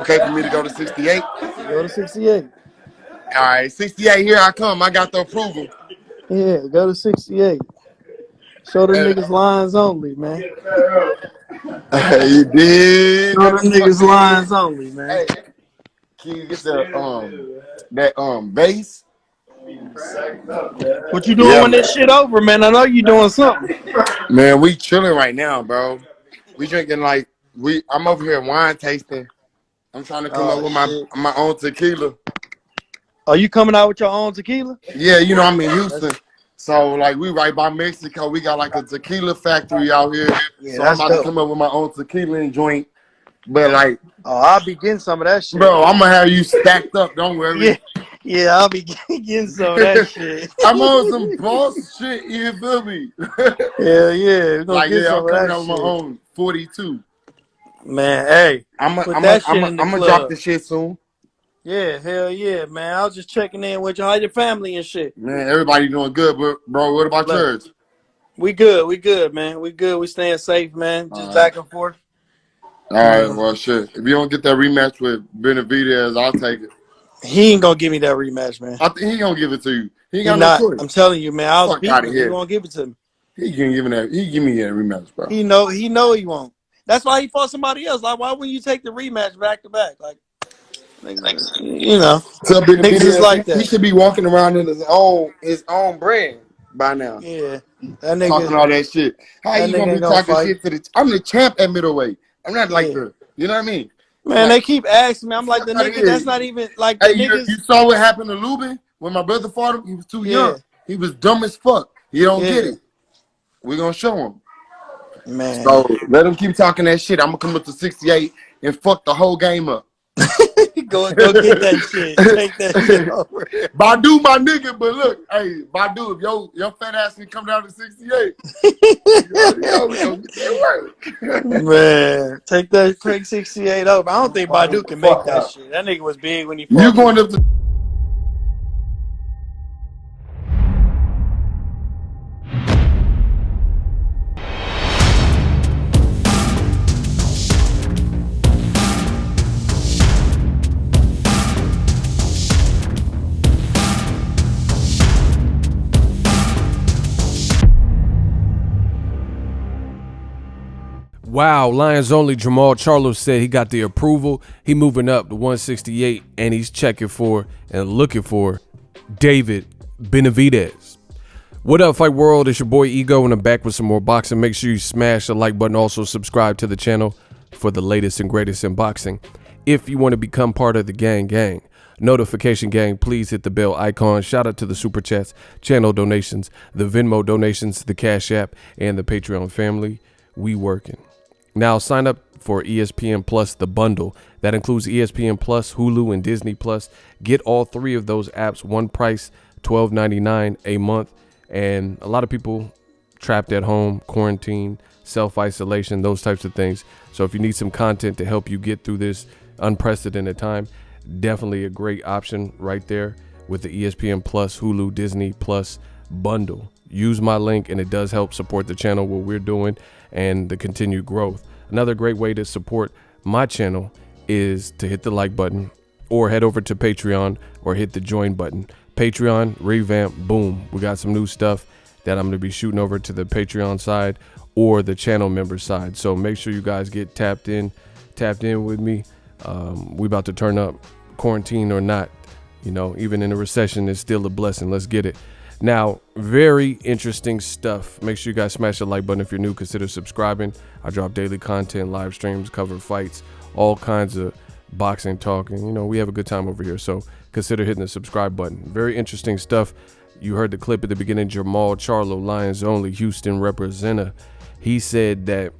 Okay for me to go to 68? Go to 68. All right, 68, here I come. I got the approval. Yeah, go to 68. Show them niggas lines only, man. Hey, you did. Show them niggas lines only, man. Hey, can you get the bass? What you doing when this shit over, man? I know you doing something. Man, we chilling right now, bro. We drinking I'm over here wine tasting. I'm trying to come up with my own tequila. Are you coming out with your own tequila? Yeah, you know I'm in Houston. So like we right by Mexico. We got like a tequila factory out here. Yeah, so I'm about to come up with my own tequila and joint. But like, I'll be getting some of that shit. Bro, I'm gonna have you stacked up, don't worry. Yeah, I'll be getting some of that shit. I'm on some boss shit, you feel me? Yeah. I'm coming out with my own 42. Man, hey, I'm gonna drop this shit soon. Yeah, hell yeah, man. I was just checking in with you. How your family and shit? Man, everybody doing good, bro. What about yours? We good, man. We good. We staying safe, man. Just back and forth. All right, well, shit. If you don't get that rematch with Benavidez, I'll take it. He ain't gonna give me that rematch, man. I think he ain't gonna give it to you. He ain't got no choice. I'm telling you, man. I was beating him. He won't give it to me. He give me that rematch, bro. He know he won't. That's why he fought somebody else. Like, why wouldn't you take the rematch back to back? Like you know, niggas is like that. He should be walking around in his own brand by now. Yeah, that nigga talking all that shit. How you gonna be talking shit to the? I'm the champ at middleweight. I'm not like the. You know what I mean? Man, they keep asking me. I'm like the nigga. That's not even like the niggas. You saw what happened to Lubin when my brother fought him. He was too young. He was dumb as fuck. He don't get it. We're gonna show him. Man. So let him keep talking that shit. I'm gonna come up to 68 and fuck the whole game up. Go get that shit. Take that shit over. Badu, my nigga, but look, hey, Badu, if your fat ass can come down to 68, man, take 68 over. I don't think Badu can make that shit. That nigga was big when he fought. You going up to Wow, Lions only Jermall Charlo said he got the approval. He moving up to 168 and he's checking for and looking for David Benavidez. What up, Fight World? It's your boy Ego and I'm back with some more boxing. Make sure you smash the like button. Also subscribe to the channel for the latest and greatest in boxing. If you want to become part of the gang, notification gang, please hit the bell icon. Shout out to the super chats, channel donations, the Venmo donations, the Cash App, and the Patreon family. We working. Now sign up for ESPN Plus, the bundle. That includes ESPN Plus, Hulu, and Disney Plus. Get all three of those apps, one price, $12.99 a month. And a lot of people trapped at home, quarantine, self-isolation, those types of things. So if you need some content to help you get through this unprecedented time, definitely a great option right there with the ESPN Plus, Hulu, Disney Plus bundle. Use my link and it does help support the channel, what we're doing, and the continued growth. Another great way to support my channel is to hit the like button or head over to Patreon or hit the join button. Patreon revamp, boom. We got some new stuff that I'm going to be shooting over to the Patreon side or the channel member side. So make sure you guys get tapped in with me. We about to turn up, quarantine or not. You know, even in a recession, it's still a blessing. Let's get it. Now, very interesting stuff. Make sure you guys smash the like button. If you're new, consider subscribing. I drop daily content, live streams, cover fights, all kinds of boxing talking. You know, we have a good time over here, so consider hitting the subscribe button. Very interesting stuff. You heard the clip at the beginning. Jermall Charlo, Lions only, Houston representative. He said that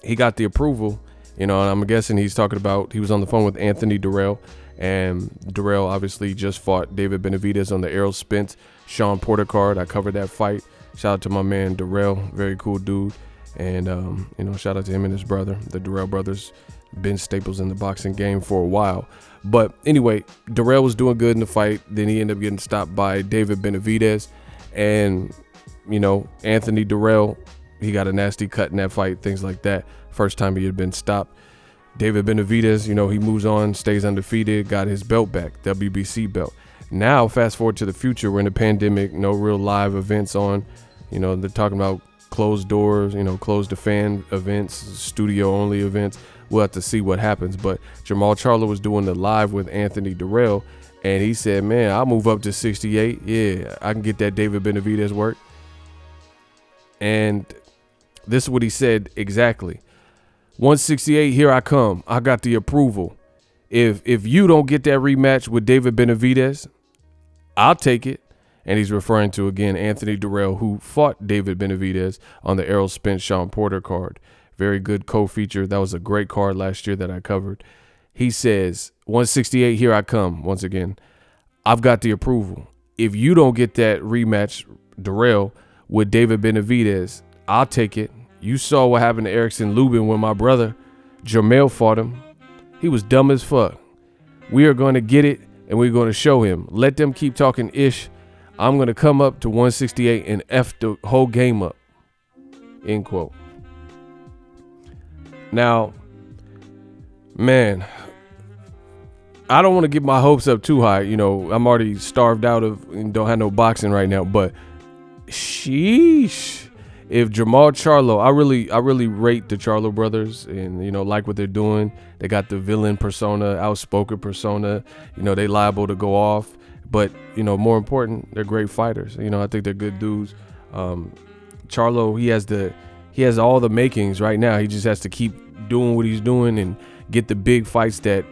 he got the approval, you know, and I'm guessing he's talking about, he was on the phone with Anthony DIRRELL, and DIRRELL obviously just fought David Benavidez on the Errol Spence Sean Porter card. I covered that fight. Shout out to my man DIRRELL, very cool dude. And you know, shout out to him and his brother. The DIRRELL brothers been staples in the boxing game for a while. But anyway, DIRRELL was doing good in the fight. Then he ended up getting stopped by David Benavidez. And you know, Anthony DIRRELL, he got a nasty cut in that fight, things like that. First time he had been stopped. David Benavidez, you know, he moves on, stays undefeated, got his belt back, WBC belt. Now, fast forward to the future, we're in a pandemic, no real live events on. You know, they're talking about closed doors, you know, closed to fan events, studio only events. We'll have to see what happens. But Jermall Charlo was doing the live with Anthony DIRRELL, and he said, man, I'll move up to 68. Yeah, I can get that David Benavidez work. And this is what he said exactly. 168, here I come. I got the approval. If you don't get that rematch with David Benavidez, I'll take it. And he's referring to, again, Anthony DIRRELL, who fought David Benavidez on the Errol Spence Sean Porter card. Very good co-feature. That was a great card last year that I covered. He says, 168, here I come. Once again, I've got the approval. If you don't get that rematch, DIRRELL, with David Benavidez, I'll take it. You saw what happened to Erickson Lubin when my brother Jermall fought him. He was dumb as fuck. We are going to get it, and we're going to show him. Let them keep talking ish. I'm going to come up to 168 and F the whole game up. End quote. Now, man, I don't want to get my hopes up too high. You know, I'm already starved out of and don't have no boxing right now. But sheesh, if Jermall Charlo, I really rate the Charlo brothers and, you know, like what they're doing. They got the villain persona, outspoken persona. You know, they liable to go off. But, you know, more important, they're great fighters. You know, I think they're good dudes. Charlo, he has all the makings right now. He just has to keep doing what he's doing and get the big fights that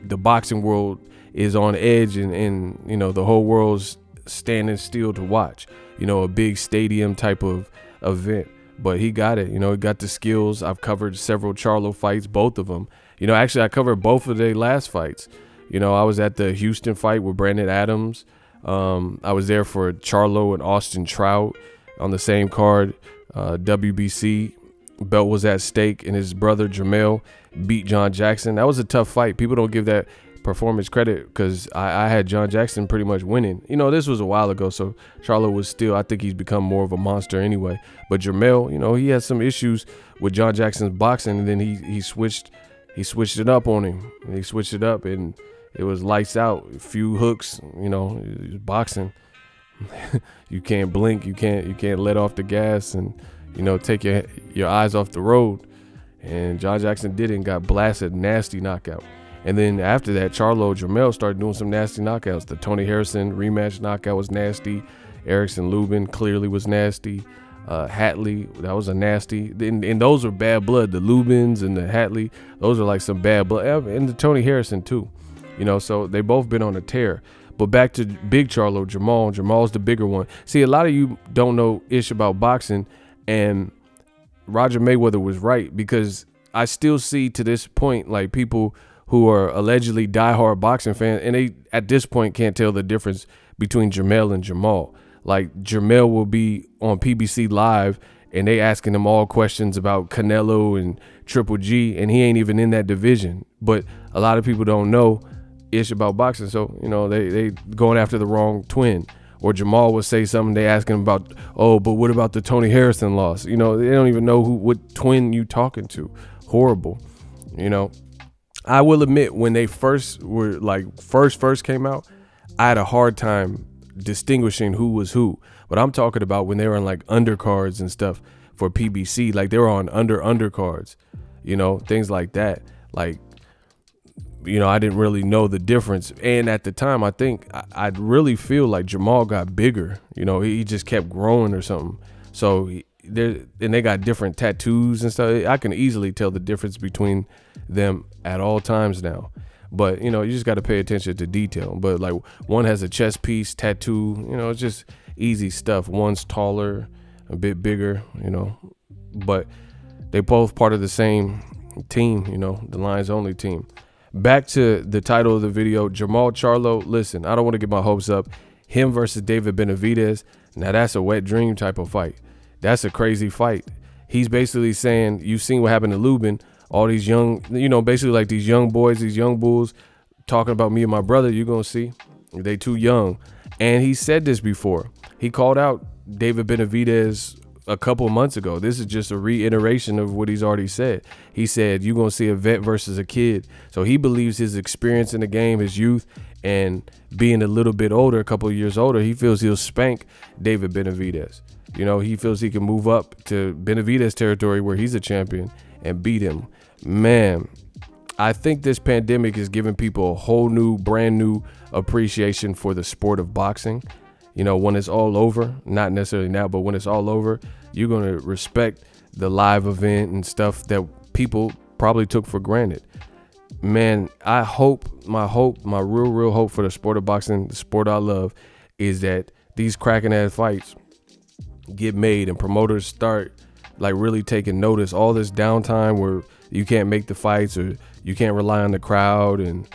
the boxing world is on edge and you know, the whole world's standing still to watch. You know, a big stadium type of event. But he got it. You know, he got the skills. I've covered several Charlo fights, both of them. You know, actually, I covered both of their last fights. You know, I was at the Houston fight with Brandon Adams. I was there for Charlo and Austin Trout on the same card. WBC belt was at stake, and his brother Jermall beat John Jackson. That was a tough fight. People don't give that performance credit because I had John Jackson pretty much winning. You know, this was a while ago, so Charlo was still, I think he's become more of a monster anyway. But Jermall, you know, he had some issues with John Jackson's boxing, and then he switched it up on him. He switched it up, and it was lights out. A few hooks, you know, boxing. You can't blink. You can't let off the gas and, you know, take your eyes off the road. And John Jackson did it and got blasted, nasty knockout. And then after that, Charlo, Jermall started doing some nasty knockouts. The Tony Harrison rematch knockout was nasty. Erickson Lubin clearly was nasty. Hatley, that was a nasty. And those were bad blood. The Lubins and the Hatley, those are like some bad blood. And the Tony Harrison too. You know, so they both been on a tear. But back to big Charlo, Jermall's the bigger one. See, a lot of you don't know ish about boxing, and Roger Mayweather was right, because I still see to this point like people who are allegedly diehard boxing fans, and they at this point can't tell the difference between Jermall and Jermall. Like Jermall will be on PBC Live and they asking him all questions about Canelo and Triple G, and he ain't even in that division. But a lot of people don't know ish about boxing, so you know they going after the wrong twin. Or Jermall would say something, they asking him about, oh, but what about the Tony Harrison loss? You know, they don't even know what twin you talking to. Horrible. You know, I will admit, when they first were like first came out, I had a hard time distinguishing who was who. But I'm talking about when they were on like undercards and stuff for PBC, like they were on undercards, you know, things like that. Like, you know, I didn't really know the difference. And at the time, I think I'd really feel like Jermall got bigger. You know, he just kept growing or something. So and they got different tattoos and stuff. I can easily tell the difference between them at all times now. But, you know, you just got to pay attention to detail. But like one has a chest piece tattoo, you know, it's just easy stuff. One's taller, a bit bigger, you know, but they both part of the same team, you know, the Lions Only team. Back to the title of the video, Jermall Charlo. Listen, I don't want to get my hopes up. Him versus David Benavidez. Now that's a wet dream type of fight. That's a crazy fight. He's basically saying, you've seen what happened to Lubin. All these young, you know, basically like these young boys, these young bulls talking about me and my brother. You're going to see they too young. And he said this before. He called out David Benavidez a couple months ago. This is just a reiteration of what he's already said. He said you're going to see a vet versus a kid. So he believes his experience in the game, his youth, and being a little bit older, a couple of years older, he feels he'll spank David Benavidez. You know, he feels he can move up to Benavidez territory where he's a champion and beat him. Man, I think this pandemic is giving people a whole new, brand new appreciation for the sport of boxing. You know, when it's all over, not necessarily now, but when it's all over, you're going to respect the live event and stuff that people probably took for granted. Man, I hope, my real hope for the sport of boxing, the sport I love, is that these cracking ass fights get made and promoters start like really taking notice. All this downtime where you can't make the fights or you can't rely on the crowd and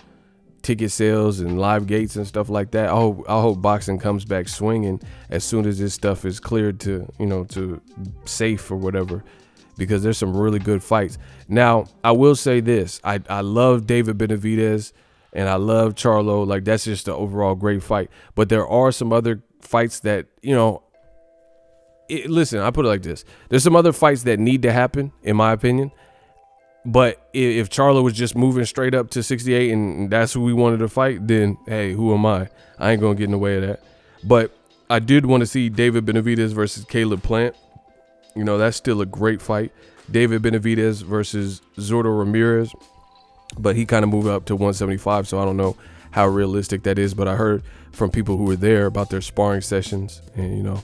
ticket sales and live gates and stuff like that. I hope boxing comes back swinging as soon as this stuff is cleared to, you know, to safe or whatever, because there's some really good fights. Now, I will say this. I love David Benavidez and I love Charlo. Like, that's just an overall great fight. But there are some other fights that, you know, listen, I put it like this. There's some other fights that need to happen, in my opinion. But if Charlo was just moving straight up to 68 and that's who we wanted to fight, then, hey, who am I? I ain't going to get in the way of that. But I did want to see David Benavidez versus Caleb Plant. You know, that's still a great fight. David Benavidez versus Zurdo Ramirez. But he kind of moved up to 175, so I don't know how realistic that is. But I heard from people who were there about their sparring sessions. And, you know,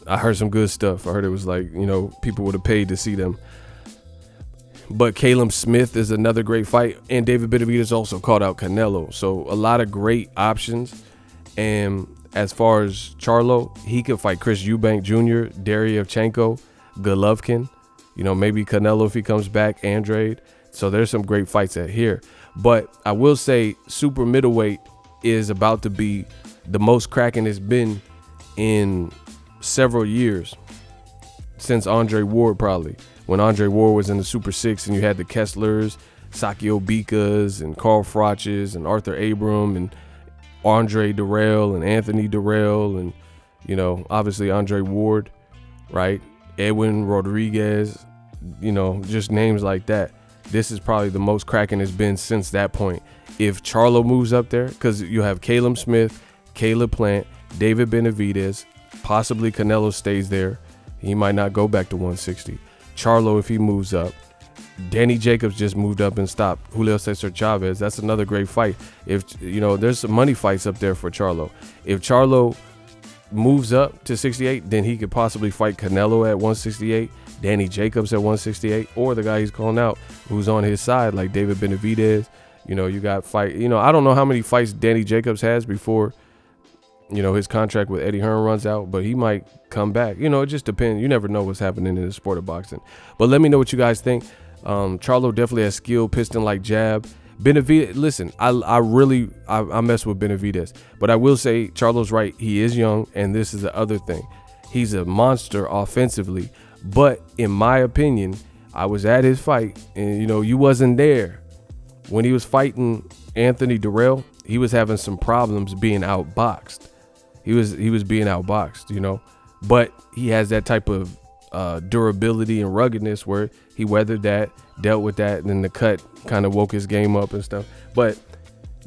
I heard some good stuff. I heard it was like, you know, people would have paid to see them. But Caleb Smith is another great fight. And David Benavidez also called out Canelo. So a lot of great options. And as far as Charlo, he could fight Chris Eubank Jr., Deryevchenko, Golovkin. You know, maybe Canelo if he comes back, Andrade. So there's some great fights at here. But I will say super middleweight is about to be the most cracking it's been in several years. Since Andre Ward, probably. When Andre Ward was in the Super 6 and you had the Kesslers, Sakio Bikas, and Carl Froches, and Arthur Abram, and Andre Dirrell, and Anthony Dirrell, and, you know, obviously Andre Ward, right? Edwin Rodriguez, you know, just names like that. This is probably the most cracking it's been since that point. If Charlo moves up there, because you have Caleb Smith, Caleb Plant, David Benavidez, possibly Canelo stays there. He might not go back to 160. Charlo, if he moves up. Danny Jacobs just moved up and stopped Julio Cesar Chavez. That's another great fight. If, you know, there's some money fights up there for Charlo. If Charlo moves up to 68, then he could possibly fight Canelo at 168, Danny Jacobs at 168, or the guy he's calling out who's on his side, like David Benavidez. You know, you got fight. You know, I don't know how many fights Danny Jacobs has before, you know, his contract with Eddie Hearn runs out, but he might come back. You know, it just depends. You never know what's happening in the sport of boxing. But let me know what you guys think. Charlo definitely has skill, piston-like jab. Benavidez, listen, I mess with Benavidez, but I will say Charlo's right. He is young, and this is the other thing. He's a monster offensively, but in my opinion, I was at his fight, and, you know, you wasn't there. When he was fighting Anthony Dirrell, he was having some problems being outboxed. He was being outboxed, you know, but he has that type of durability and ruggedness where he weathered that, dealt with that, and then the cut kind of woke his game up and stuff. But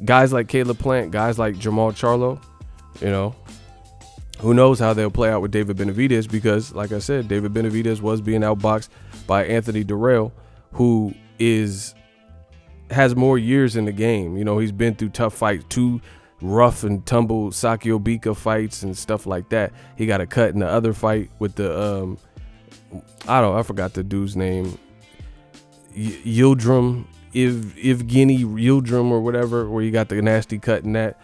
guys like Caleb Plant, guys like Jermall Charlo, you know, who knows how they'll play out with David Benavidez, because, like I said, David Benavidez was being outboxed by Anthony Dirrell, who has more years in the game. You know, he's been through tough fights, 2 rough and tumble Sakio Bika fights and stuff like that. He got a cut in the other fight with the I forgot the dude's name, Yildirim, Evgeny Yildirim or whatever, where he got the nasty cut in that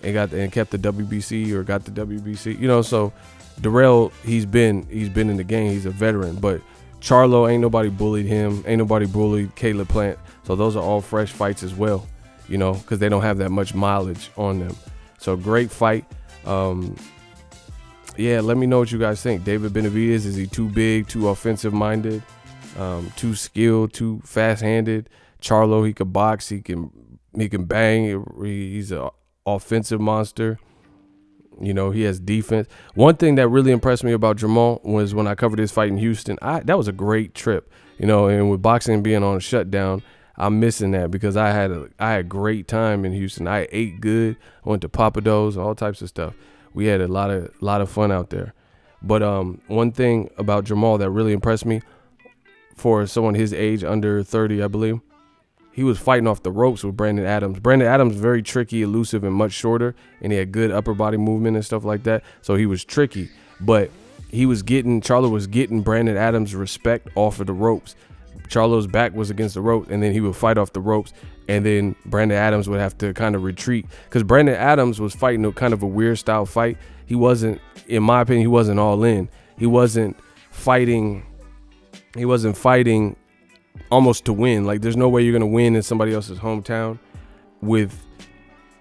and kept the WBC or got the WBC. You know, so Dirrell, he's been in the game. He's a veteran, but Charlo, ain't nobody bullied him. Ain't nobody bullied Caleb Plant. So those are all fresh fights as well, you know, because they don't have that much mileage on them. So great fight. Yeah, let me know what you guys think. David Benavidez, is he too big, too offensive minded, too skilled, too fast handed? Charlo, he can box, he can bang. He's an offensive monster. You know, he has defense. One thing that really impressed me about Jermall was when I covered his fight in Houston. That was a great trip, you know, and with boxing being on shutdown, I'm missing that because I had a great time in Houston. I ate good, went to Papados, all types of stuff. We had a lot of fun out there. But one thing about Jermall that really impressed me, for someone his age, under 30, I believe, he was fighting off the ropes with Brandon Adams. Brandon Adams very tricky, elusive, and much shorter, and he had good upper body movement and stuff like that. So he was tricky, but Charlo was getting Brandon Adams' respect off of the ropes. Charlo's back was against the ropes, and then he would fight off the ropes, and then Brandon Adams would have to kind of retreat because Brandon Adams was fighting a kind of a weird style fight. He wasn't, in my opinion, he wasn't all in. He wasn't fighting almost to win. Like, there's no way you're going to win in somebody else's hometown with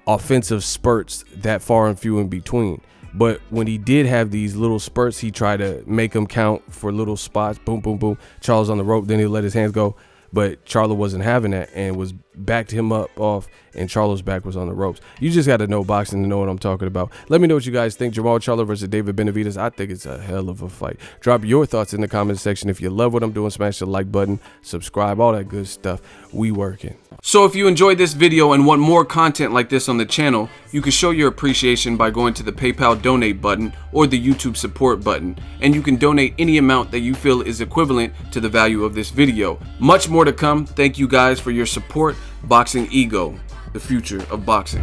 offensive spurts that far and few in between. But when he did have these little spurts, he tried to make them count for little spots. Boom, boom, boom. Charlo's on the rope. Then he let his hands go. But Charlo wasn't having that and was backed him up off, and Charlo's back was on the ropes. You just got to know boxing to know what I'm talking about. Let me know what you guys think. Jermall Charlo versus David Benavidez. I think it's a hell of a fight. Drop your thoughts in the comment section. If you love what I'm doing, smash the like button, subscribe, all that good stuff. We working. So if you enjoyed this video and want more content like this on the channel, you can show your appreciation by going to the PayPal donate button or the YouTube support button, and you can donate any amount that you feel is equivalent to the value of this video. Much more to come. Thank you guys for your support. Boxing Ego, the future of boxing.